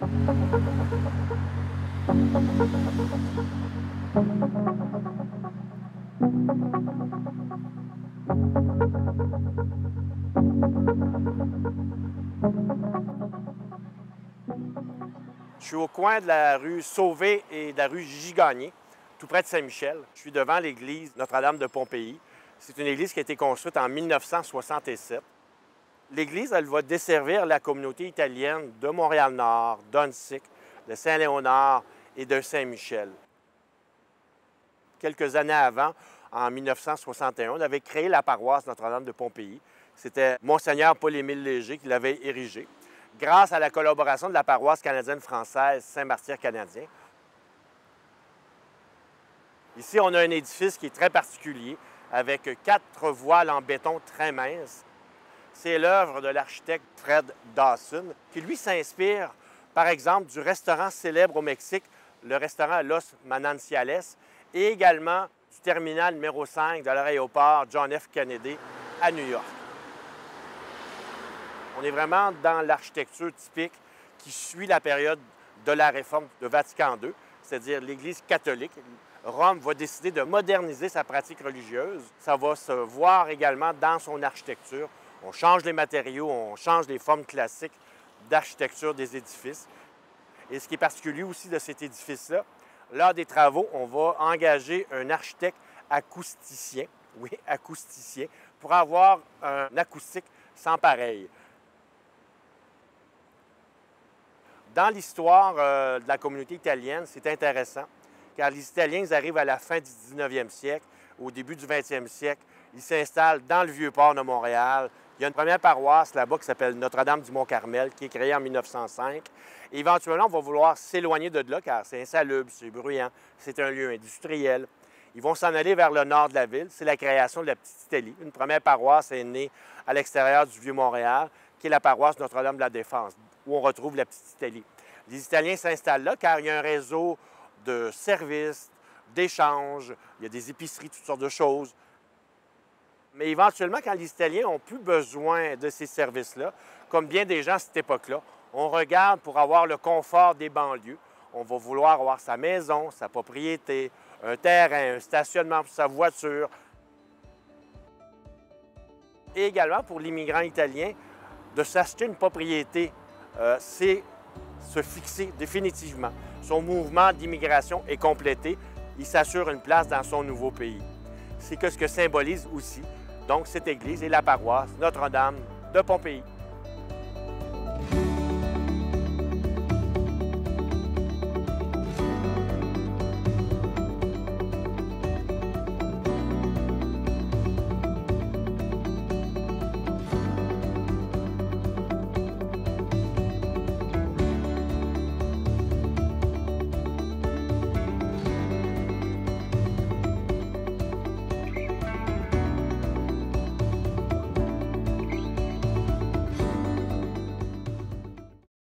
Je suis au coin de la rue Sauvé et de la rue Gigagné, tout près de Saint-Michel. Je suis devant l'église Notre-Dame de Pompéi. C'est une église qui a été construite en 1967. L'église, elle va desservir la communauté italienne de Montréal-Nord, d'Huntsic, de Saint-Léonard et de Saint-Michel. Quelques années avant, en 1961, on avait créé la paroisse Notre-Dame de Pompéi. C'était Monseigneur Paul-Émile Léger qui l'avait érigée, grâce à la collaboration de la paroisse canadienne-française Saint-Martyr-Canadien. Ici, on a un édifice qui est très particulier, avec 4 voiles en béton très minces. C'est l'œuvre de l'architecte Fred Dawson, qui lui s'inspire, par exemple, du restaurant célèbre au Mexique, le restaurant Los Mananciales, et également du terminal numéro 5 de l'aéroport John F. Kennedy à New York. On est vraiment dans l'architecture typique qui suit la période de la réforme de Vatican II, c'est-à-dire l'Église catholique. Rome va décider de moderniser sa pratique religieuse. Ça va se voir également dans son architecture. On change les matériaux, on change les formes classiques d'architecture des édifices. Et ce qui est particulier aussi de cet édifice-là, lors des travaux, on va engager un architecte acousticien, oui, acousticien, pour avoir un acoustique sans pareil. Dans l'histoire de la communauté italienne, c'est intéressant, car les Italiens ils arrivent à la fin du 19e siècle, au début du 20e siècle. Ils s'installent dans le Vieux-Port de Montréal. Il y a une première paroisse là-bas qui s'appelle Notre-Dame-du-Mont-Carmel, qui est créée en 1905. Et éventuellement, on va vouloir s'éloigner de là, car c'est insalubre, c'est bruyant, c'est un lieu industriel. Ils vont s'en aller vers le nord de la ville. C'est la création de la Petite-Italie. Une première paroisse est née à l'extérieur du Vieux-Montréal, qui est la paroisse Notre-Dame de la Défense, où on retrouve la Petite-Italie. Les Italiens s'installent là car il y a un réseau de services, d'échanges, il y a des épiceries, toutes sortes de choses. Mais éventuellement, quand les Italiens n'ont plus besoin de ces services-là, comme bien des gens à cette époque-là, on regarde pour avoir le confort des banlieues. On va vouloir avoir sa maison, sa propriété, un terrain, un stationnement pour sa voiture. Et également pour l'immigrant italien, de s'acheter une propriété, c'est se fixer définitivement. Son mouvement d'immigration est complété. Il s'assure une place dans son nouveau pays. C'est ce que symbolise aussi donc cette église et la paroisse Notre-Dame de Pompéi.